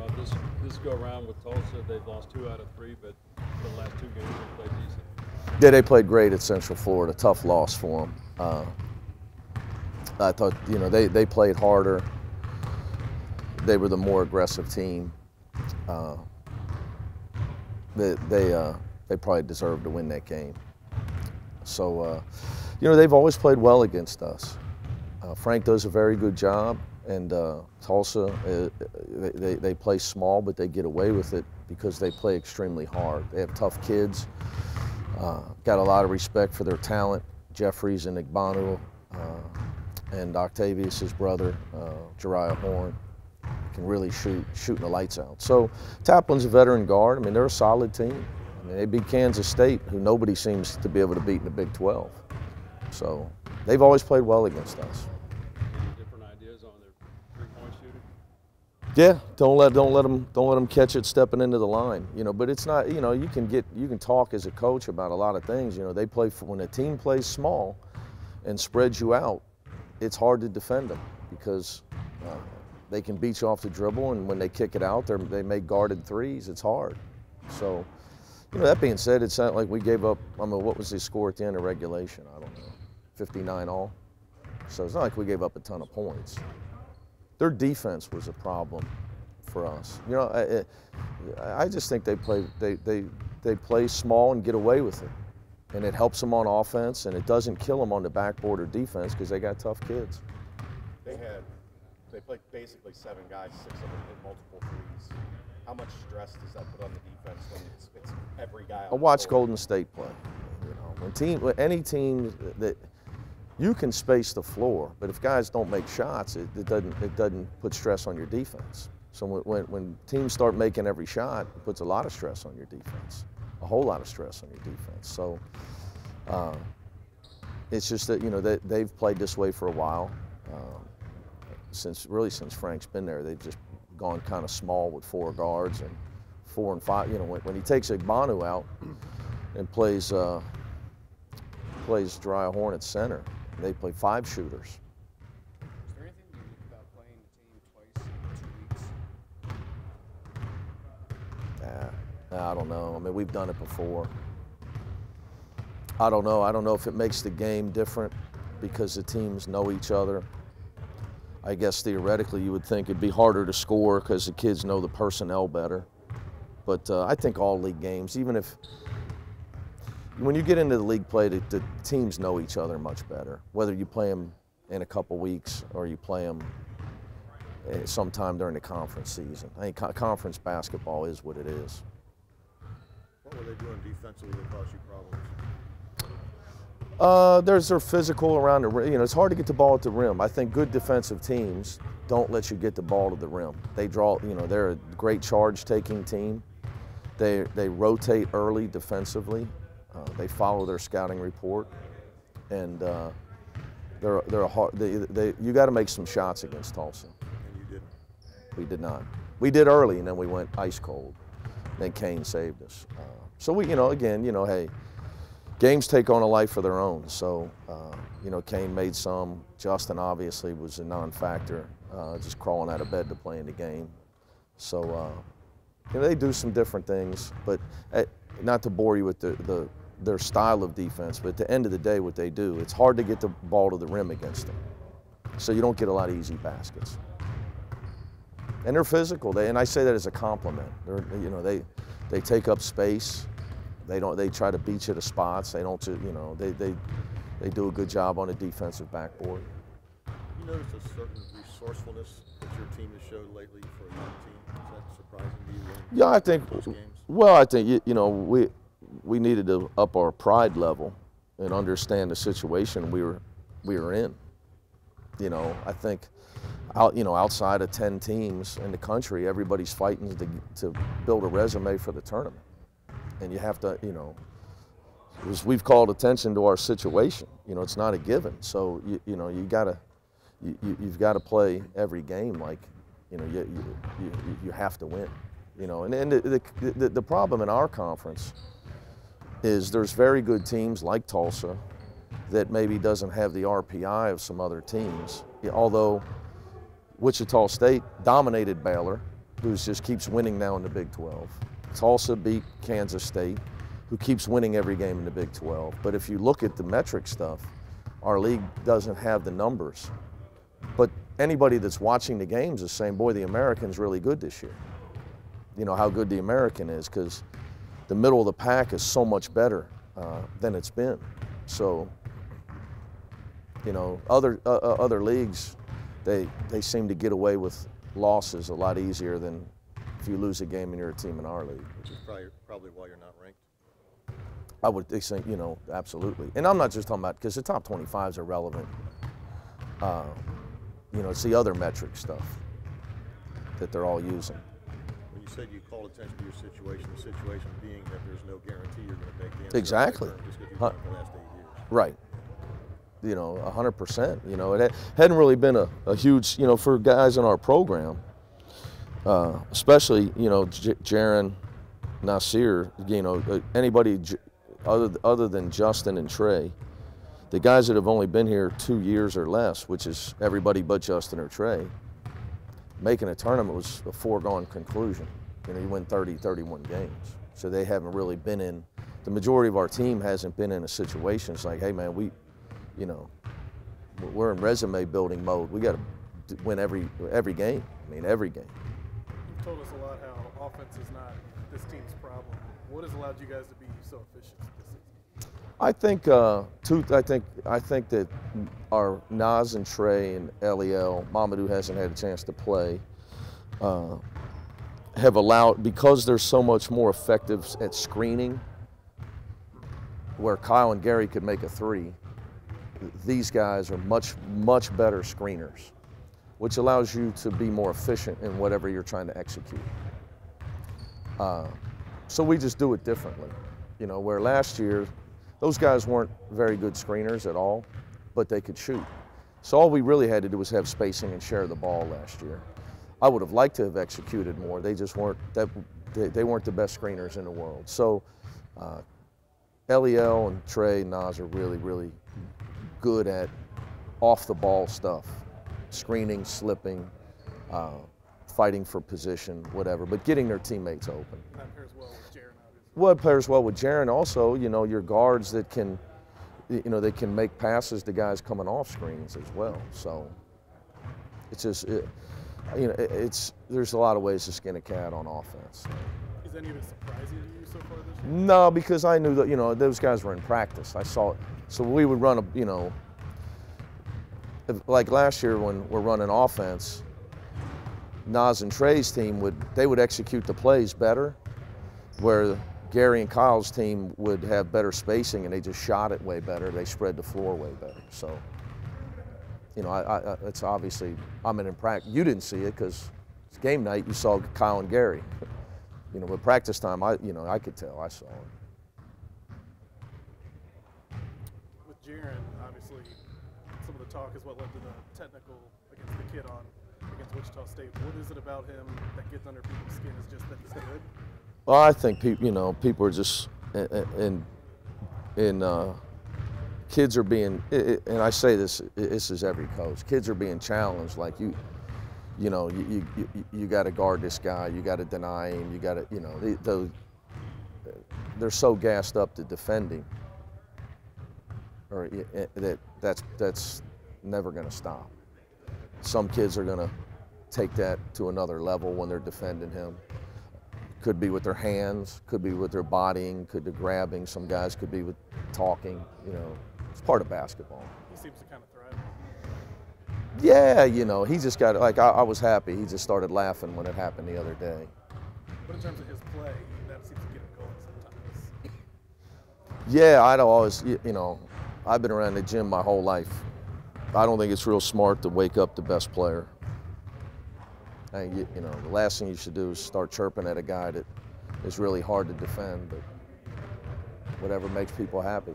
about this go around with Tulsa. They've lost 2 out of 3, but the last 2 games they played decent. Yeah, they played great at Central Florida. Tough loss for them. I thought, you know, they played harder. They were the more aggressive team. They probably deserved to win that game. So, you know, they've always played well against us. Frank does a very good job, and Tulsa, they play small, but they get away with it because they play extremely hard. They have tough kids, got a lot of respect for their talent. Jeffries and Igbanu, and Octavius, his brother, Jariah Horn, can really shooting the lights out. So Taplin's a veteran guard. I mean, they're a solid team. I mean, they beat Kansas State, who nobody seems to be able to beat in the Big 12. So they've always played well against us. Any different ideas on their three-point shooting? Yeah, don't let them catch it stepping into the line. You know, but it's not. You know, you can talk as a coach about a lot of things. You know, they play when a team plays small and spreads you out. It's hard to defend them because they can beat you off the dribble, and when they kick it out, they make guarded threes. It's hard. So, you know, that being said, it's not like we gave up. I mean, what was the score at the end of regulation? I don't know, 59 all. So it's not like we gave up a ton of points. Their defense was a problem for us. You know, I just think they play small and get away with it. And it helps them on offense, and it doesn't kill them on the backboard or defense because they got tough kids. They played basically 7 guys, 6 of them hit multiple threes. How much stress does that put on the defense when it's every guy? I watched Golden State play. You know, when any team that you can space the floor, but if guys don't make shots, it doesn't put stress on your defense. So when teams start making every shot, it puts a lot of stress on your defense. A whole lot of stress on your defense. So it's just that, you know, they've played this way for a while. Since Frank's been there, they've just gone kind of small with 4 guards and 4 and 5. You know, when he takes Igbanu out and plays Jariah Horn at center, they play 5 shooters. Is there anything unique about playing the team twice in 2 weeks? I don't know. I mean, we've done it before. I don't know. I don't know if it makes the game different because the teams know each other. I guess theoretically you would think it'd be harder to score because the kids know the personnel better. But I think all league games, even if, when you get into the league play, the teams know each other much better. Whether you play them in a couple weeks or you play them sometime during the conference season. I think conference basketball is what it is. What were they doing defensively that caused you problems? They're physical around the rim. You know, it's hard to get the ball at the rim. I think good defensive teams don't let you get the ball to the rim. They draw, you know, they're a great charge-taking team. They rotate early defensively. They follow their scouting report, and they're a hard. You got to make some shots against Tulsa. And you didn't. We did not. We did early, and then we went ice cold. Then Kane saved us. So we, you know, again, you know, hey, games take on a life of their own. So, you know, Kane made some. Justin obviously was a non-factor, just crawling out of bed to play in the game. So, you know, they do some different things, but not to bore you with their style of defense, but at the end of the day, what they do, it's hard to get the ball to the rim against them. So you don't get a lot of easy baskets. And they're physical, and I say that as a compliment. You know, they take up space. They try to beat you to spots. They don't, you know, they do a good job on the defensive backboard. You notice a certain resourcefulness that your team has showed lately for a young team. Is that surprising to you? Yeah, I think. Well, I think you know we needed to up our pride level and understand the situation we were in. You know, I think outside of 10 teams in the country, everybody's fighting to build a resume for the tournament. And you have to, you know, we've called attention to our situation. You know, it's not a given. So you know, you've got to play every game like, you know, you have to win. You know, and the problem in our conference is there's very good teams like Tulsa that maybe doesn't have the RPI of some other teams. Although Wichita State dominated Baylor, who just keeps winning now in the Big 12. Tulsa beat Kansas State, who keeps winning every game in the Big 12. But if you look at the metric stuff, our league doesn't have the numbers. But anybody that's watching the games is saying, boy, the American's really good this year. You know how good the American is, because the middle of the pack is so much better than it's been. So, you know, other leagues, they seem to get away with losses a lot easier than if you lose a game and you're a team in our league. Which is probably why you're not ranked. I would think, you know, absolutely. And I'm not just talking about, because the top 25s are relevant. You know, it's the other metric stuff that they're all using. When you said you called attention to your situation, the situation being that there's no guarantee you're going to make the NCAA Exactly. tournament just because you've done it the last 8 years. Right. You know, 100%. You know, it hadn't really been a huge, you know, for guys in our program, especially, you know, Jaron, Nasir, you know, anybody other than Justin and Trey, the guys that have only been here 2 years or less, which is everybody but Justin or Trey, making a tournament was a foregone conclusion. You know, you win 30, 31 games. So they haven't really been in, the majority of our team hasn't been in a situation. It's like, hey man, you know, we're in resume building mode. We got to win every game. I mean, every game. You've told us a lot how offense is not this team's problem. What has allowed you guys to be so efficient this season? I think I think that our Nas and Trey and Eliel, Mamadou hasn't had a chance to play, have allowed, because they're so much more effective at screening, where Kyle and Gary could make a three, these guys are much better screeners, which allows you to be more efficient in whatever you're trying to execute. So we just do it differently. You know, where last year, those guys weren't very good screeners at all, but they could shoot. So all we really had to do was have spacing and share the ball last year. I would have liked to have executed more. They just weren't, they weren't the best screeners in the world. So Eliel and Trey, Nas are really good at off the ball stuff, screening, slipping, fighting for position, whatever, but getting their teammates open. That pairs well with Jaron, obviously. Well, it pairs well with Jaron also, you know, your guards that can, you know, they can make passes to guys coming off screens as well. So it's just, you know, there's a lot of ways to skin a cat on offense. Is any of it surprising to you so far this year? No, because I knew that, you know, those guys were in practice. I saw it. So we would run you know, like last year when we're running offense, Nas and Trey's team would execute the plays better, where Gary and Kyle's team would have better spacing and they just shot it way better. They spread the floor way better. So, you know, it's obviously, I'm in practice. You didn't see it because it's game night. You saw Kyle and Gary. You know, but practice time, I could tell. I saw it. With Jaron, obviously, some of the talk is what led to the technical against the kid against Wichita State. What is it about him that gets under people's skin? Is just that he's good? Well, I think people are just, kids are being, and I say this is every coach. Kids are being challenged. Like you know, you got to guard this guy. You got to deny him. You got to, you know, they're so gassed up to defending, or that's never going to stop. Some kids are going to take that to another level when they're defending him. Could be with their hands, could be with their bodying, could be grabbing. Some guys could be with talking. You know, it's part of basketball. He seems to kind of thrive. Yeah, you know, he just got, like, I was happy. He just started laughing when it happened the other day. But in terms of his play, that seems to get him going sometimes. Yeah, I'd always, you know, I've been around the gym my whole life. I don't think it's real smart to wake up the best player. And you know, the last thing you should do is start chirping at a guy that is really hard to defend, but whatever makes people happy.